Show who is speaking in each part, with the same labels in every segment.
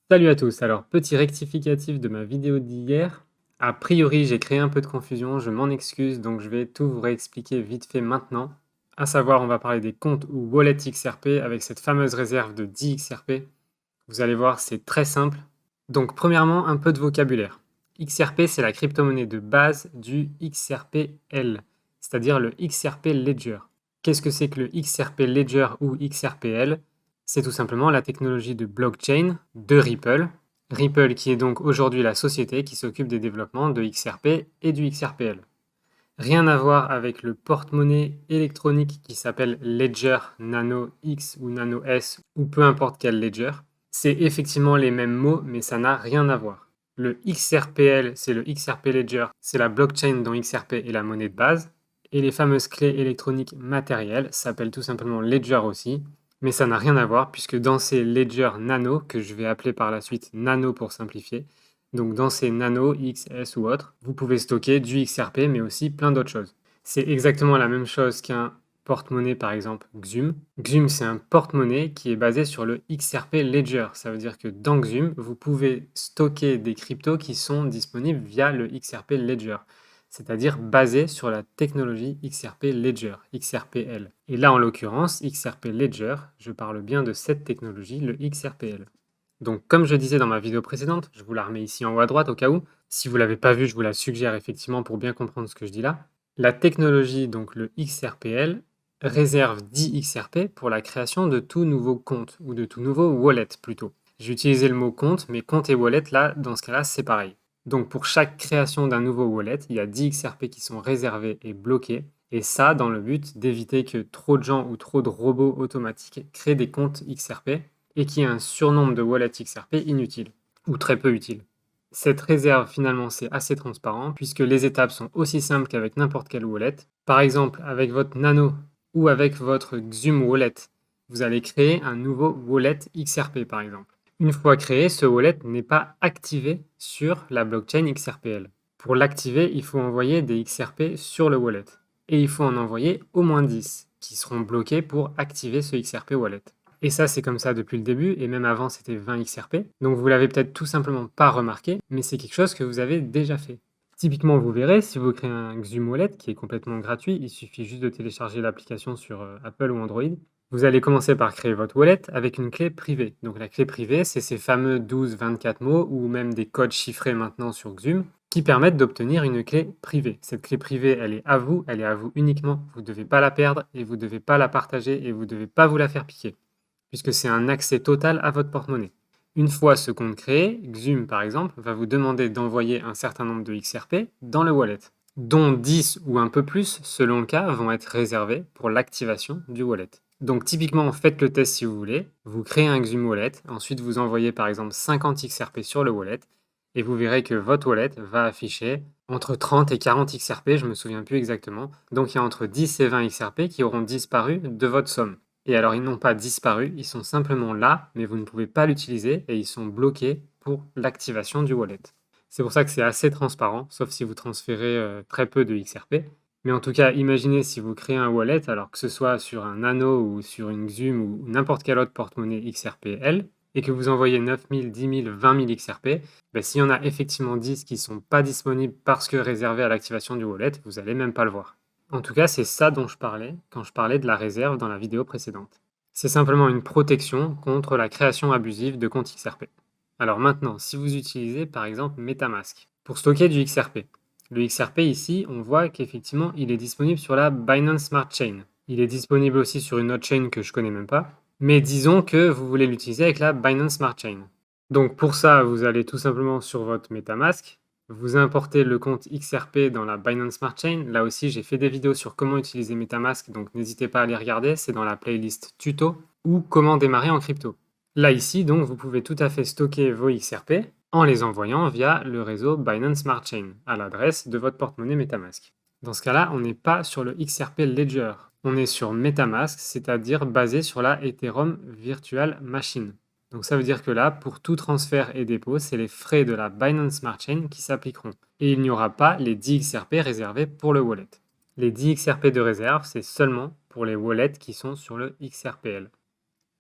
Speaker 1: Salut à tous, alors petit rectificatif de ma vidéo d'hier. A priori, j'ai créé un peu de confusion, je m'en excuse, donc je vais tout vous réexpliquer vite fait maintenant. À savoir, on va parler des comptes ou wallets XRP avec cette fameuse réserve de 10 XRP. Vous allez voir, c'est très simple. Donc premièrement, un peu de vocabulaire. XRP, c'est la crypto-monnaie de base du XRPL, c'est-à-dire le XRP Ledger. Qu'est-ce que c'est que le XRP Ledger ou XRPL? C'est tout simplement la technologie de blockchain de Ripple. Ripple qui est donc aujourd'hui la société qui s'occupe des développements de XRP et du XRPL. Rien à voir avec le porte-monnaie électronique qui s'appelle Ledger Nano X ou Nano S ou peu importe quel Ledger. C'est effectivement les mêmes mots, mais ça n'a rien à voir. Le XRPL, c'est le XRP Ledger, c'est la blockchain dont XRP est la monnaie de base. Et les fameuses clés électroniques matérielles s'appellent tout simplement Ledger aussi, mais ça n'a rien à voir puisque dans ces Ledger Nano, que je vais appeler par la suite Nano pour simplifier, donc dans ces Nano, XS ou autres, vous pouvez stocker du XRP mais aussi plein d'autres choses. C'est exactement la même chose qu'un porte-monnaie par exemple Xum. Xum c'est un porte-monnaie qui est basé sur le XRP Ledger. Ça veut dire que dans Xum, vous pouvez stocker des cryptos qui sont disponibles via le XRP Ledger, c'est-à-dire basé sur la technologie XRP Ledger, XRPL. Et là en l'occurrence, XRP Ledger, je parle bien de cette technologie, le XRPL. Donc, comme je disais dans ma vidéo précédente, je vous la remets ici en haut à droite au cas où. Si vous ne l'avez pas vue, je vous la suggère effectivement pour bien comprendre ce que je dis là. La technologie, donc le XRPL, réserve 10 XRP pour la création de tout nouveau compte, ou de tout nouveau wallet plutôt. J'ai utilisé le mot compte, mais compte et wallet, là, dans ce cas-là, c'est pareil. Donc pour chaque création d'un nouveau wallet, il y a 10 XRP qui sont réservés et bloqués, et ça dans le but d'éviter que trop de gens ou trop de robots automatiques créent des comptes XRP et qui a un surnombre de wallets XRP inutile, ou très peu utile. Cette réserve, finalement, c'est assez transparent, puisque les étapes sont aussi simples qu'avec n'importe quelle wallet. Par exemple, avec votre Nano ou avec votre Xum Wallet, vous allez créer un nouveau wallet XRP, par exemple. Une fois créé, ce wallet n'est pas activé sur la blockchain XRPL. Pour l'activer, il faut envoyer des XRP sur le wallet. Et il faut en envoyer au moins 10, qui seront bloqués pour activer ce XRP wallet. Et ça, c'est comme ça depuis le début, et même avant, c'était 20 XRP. Donc vous l'avez peut-être tout simplement pas remarqué, mais c'est quelque chose que vous avez déjà fait. Typiquement, vous verrez, si vous créez un Xum Wallet, qui est complètement gratuit, il suffit juste de télécharger l'application sur Apple ou Android. Vous allez commencer par créer votre wallet avec une clé privée. Donc la clé privée, c'est ces fameux 12-24 mots, ou même des codes chiffrés maintenant sur Xum, qui permettent d'obtenir une clé privée. Cette clé privée, elle est à vous uniquement. Vous ne devez pas la perdre, et vous ne devez pas la partager, et vous ne devez pas vous la faire piquer, puisque c'est un accès total à votre porte-monnaie. Une fois ce compte créé, Xum par exemple va vous demander d'envoyer un certain nombre de XRP dans le wallet, dont 10 ou un peu plus, selon le cas, vont être réservés pour l'activation du wallet. Donc typiquement, faites le test si vous voulez, vous créez un Xum Wallet, ensuite vous envoyez par exemple 50 XRP sur le wallet, et vous verrez que votre wallet va afficher entre 30 et 40 XRP, je ne me souviens plus exactement, donc il y a entre 10 et 20 XRP qui auront disparu de votre somme. Et alors, ils n'ont pas disparu, ils sont simplement là, mais vous ne pouvez pas l'utiliser et ils sont bloqués pour l'activation du wallet. C'est pour ça que c'est assez transparent, sauf si vous transférez très peu de XRP. Mais en tout cas, imaginez si vous créez un wallet, alors que ce soit sur un Nano ou sur une Xum ou n'importe quelle autre porte-monnaie XRPL, et que vous envoyez 9000, 10 000, 20 000 XRP, ben, s'il y en a effectivement 10 qui ne sont pas disponibles parce que réservés à l'activation du wallet, vous n'allez même pas le voir. En tout cas, c'est ça dont je parlais quand je parlais de la réserve dans la vidéo précédente. C'est simplement une protection contre la création abusive de comptes XRP. Alors maintenant, si vous utilisez par exemple MetaMask pour stocker du XRP, le XRP ici, on voit qu'effectivement, il est disponible sur la Binance Smart Chain. Il est disponible aussi sur une autre chain que je connais même pas. Mais disons que vous voulez l'utiliser avec la Binance Smart Chain. Donc pour ça, vous allez tout simplement sur votre MetaMask, vous importez le compte XRP dans la Binance Smart Chain. Là aussi, j'ai fait des vidéos sur comment utiliser MetaMask, donc n'hésitez pas à les regarder, c'est dans la playlist tuto ou comment démarrer en crypto. Là ici, donc, vous pouvez tout à fait stocker vos XRP en les envoyant via le réseau Binance Smart Chain à l'adresse de votre porte-monnaie MetaMask. Dans ce cas-là, on n'est pas sur le XRP Ledger, on est sur MetaMask, c'est-à-dire basé sur la Ethereum Virtual Machine. Donc ça veut dire que là, pour tout transfert et dépôt, c'est les frais de la Binance Smart Chain qui s'appliqueront. Et il n'y aura pas les 10 XRP réservés pour le wallet. Les 10 XRP de réserve, c'est seulement pour les wallets qui sont sur le XRPL.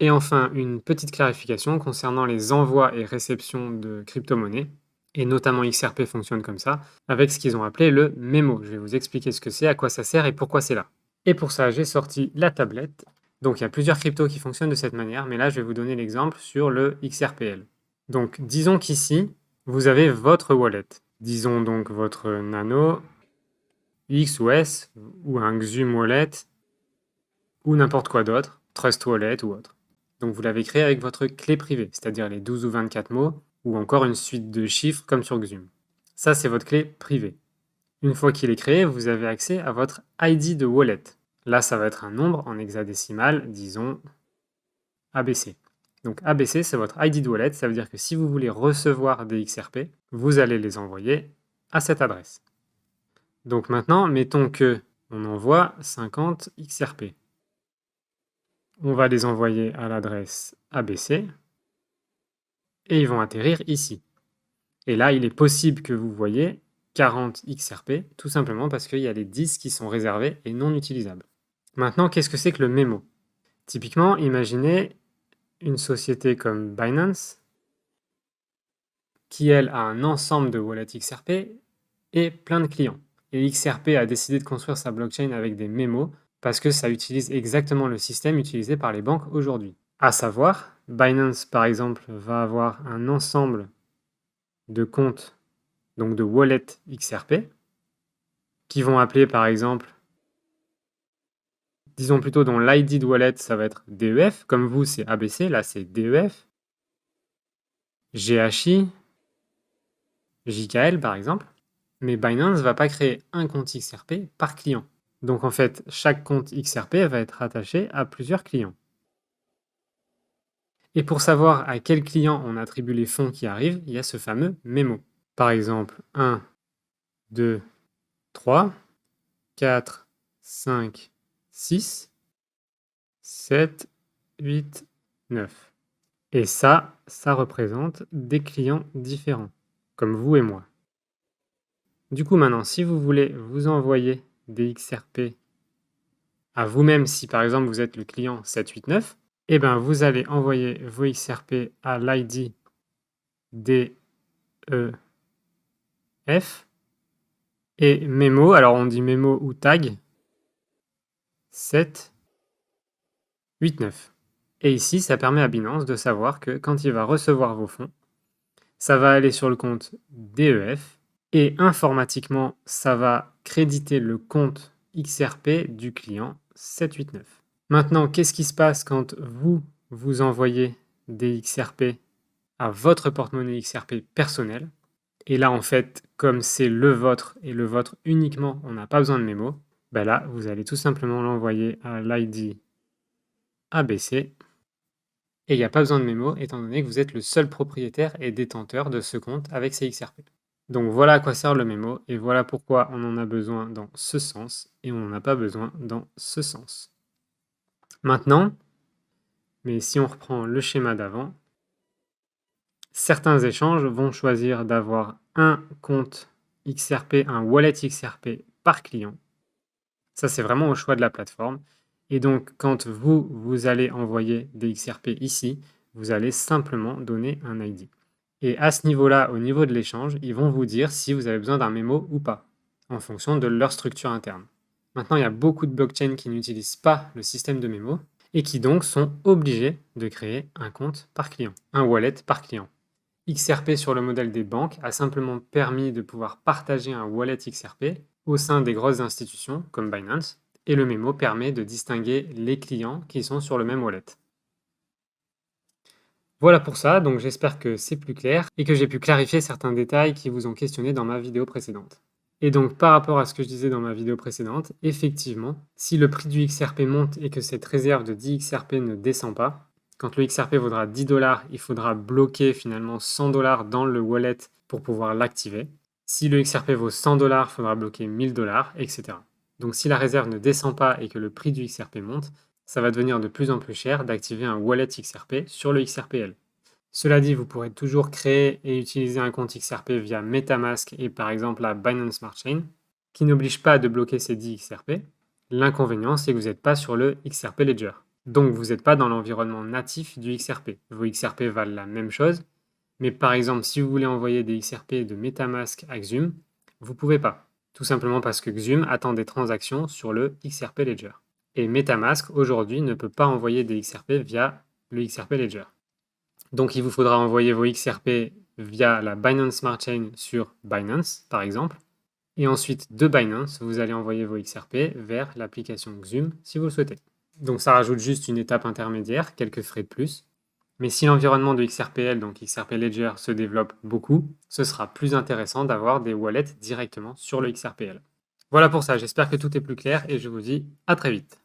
Speaker 1: Et enfin, une petite clarification concernant les envois et réceptions de crypto-monnaies, et notamment XRP fonctionne comme ça, avec ce qu'ils ont appelé le mémo. Je vais vous expliquer ce que c'est, à quoi ça sert et pourquoi c'est là. Et pour ça, j'ai sorti la tablette. Donc il y a plusieurs cryptos qui fonctionnent de cette manière, mais là je vais vous donner l'exemple sur le XRPL. Donc disons qu'ici, vous avez votre wallet. Disons donc votre Nano, X ou S, ou un Xum Wallet, ou n'importe quoi d'autre, Trust Wallet ou autre. Donc vous l'avez créé avec votre clé privée, c'est-à-dire les 12 ou 24 mots, ou encore une suite de chiffres comme sur Xum. Ça, c'est votre clé privée. Une fois qu'il est créé, vous avez accès à votre ID de wallet. Là, ça va être un nombre en hexadécimal, disons ABC. Donc ABC, c'est votre ID de wallet, ça veut dire que si vous voulez recevoir des XRP, vous allez les envoyer à cette adresse. Donc maintenant, mettons que on envoie 50 XRP. On va les envoyer à l'adresse ABC et ils vont atterrir ici. Et là, il est possible que vous voyez 40 XRP, tout simplement parce qu'il y a les 10 qui sont réservés et non utilisables. Maintenant, qu'est-ce que c'est que le mémo? Typiquement, imaginez une société comme Binance qui, elle, a un ensemble de wallets XRP et plein de clients. Et XRP a décidé de construire sa blockchain avec des mémos parce que ça utilise exactement le système utilisé par les banques aujourd'hui. À savoir, Binance, par exemple, va avoir un ensemble de comptes, donc de wallets XRP, qui vont appeler, par exemple, disons plutôt dont l'ID de wallet, ça va être DEF, comme vous, c'est ABC, là, c'est DEF, GHI, JKL, par exemple. Mais Binance ne va pas créer un compte XRP par client. Donc en fait, chaque compte XRP va être attaché à plusieurs clients. Et pour savoir à quel client on attribue les fonds qui arrivent, il y a ce fameux mémo. Par exemple, 1, 2, 3, 4, 5, 6, 7, 8, 9. Et ça représente des clients différents, comme vous et moi. Du coup, maintenant, si vous voulez vous envoyer des XRP à vous-même, si par exemple vous êtes le client 789, eh ben vous allez envoyer vos XRP à l'ID DEF et mémo, alors on dit mémo ou tag 789. Et ici, ça permet à Binance de savoir que quand il va recevoir vos fonds, ça va aller sur le compte DEF et informatiquement, ça va créditer le compte XRP du client 789. Maintenant, qu'est-ce qui se passe quand vous envoyez des XRP à votre porte-monnaie XRP personnel? Et là, en fait, comme c'est le vôtre et le vôtre uniquement, on n'a pas besoin de mémo, ben là, vous allez tout simplement l'envoyer à l'ID ABC et il n'y a pas besoin de mémo étant donné que vous êtes le seul propriétaire et détenteur de ce compte avec ces XRP. Donc voilà à quoi sert le mémo et voilà pourquoi on en a besoin dans ce sens et on n'en a pas besoin dans ce sens. Maintenant, mais si on reprend le schéma d'avant, certains échanges vont choisir d'avoir un compte XRP, un wallet XRP par client. Ça, c'est vraiment au choix de la plateforme. Et donc, quand vous allez envoyer des XRP ici, vous allez simplement donner un ID. Et à ce niveau-là, au niveau de l'échange, ils vont vous dire si vous avez besoin d'un mémo ou pas, en fonction de leur structure interne. Maintenant, il y a beaucoup de blockchains qui n'utilisent pas le système de mémo et qui donc sont obligés de créer un compte par client, un wallet par client. XRP sur le modèle des banques a simplement permis de pouvoir partager un wallet XRP au sein des grosses institutions comme Binance, et le mémo permet de distinguer les clients qui sont sur le même wallet. Voilà pour ça, donc j'espère que c'est plus clair et que j'ai pu clarifier certains détails qui vous ont questionné dans ma vidéo précédente. Et donc par rapport à ce que je disais dans ma vidéo précédente, effectivement, si le prix du XRP monte et que cette réserve de 10 XRP ne descend pas, quand le XRP vaudra 10 $, il faudra bloquer finalement 100 $ dans le wallet pour pouvoir l'activer. Si le XRP vaut 100 $, il faudra bloquer 1000 $, etc. Donc si la réserve ne descend pas et que le prix du XRP monte, ça va devenir de plus en plus cher d'activer un wallet XRP sur le XRPL. Cela dit, vous pourrez toujours créer et utiliser un compte XRP via MetaMask et par exemple la Binance Smart Chain, qui n'oblige pas de bloquer ces 10 XRP. L'inconvénient, c'est que vous n'êtes pas sur le XRP Ledger. Donc vous n'êtes pas dans l'environnement natif du XRP. Vos XRP valent la même chose, mais par exemple, si vous voulez envoyer des XRP de MetaMask à Xume, vous ne pouvez pas. Tout simplement parce que Xume attend des transactions sur le XRP Ledger. Et MetaMask, aujourd'hui, ne peut pas envoyer des XRP via le XRP Ledger. Donc il vous faudra envoyer vos XRP via la Binance Smart Chain sur Binance, par exemple. Et ensuite, de Binance, vous allez envoyer vos XRP vers l'application Xume si vous le souhaitez. Donc ça rajoute juste une étape intermédiaire, quelques frais de plus. Mais si l'environnement de XRPL, donc XRP Ledger, se développe beaucoup, ce sera plus intéressant d'avoir des wallets directement sur le XRPL. Voilà pour ça, j'espère que tout est plus clair et je vous dis à très vite.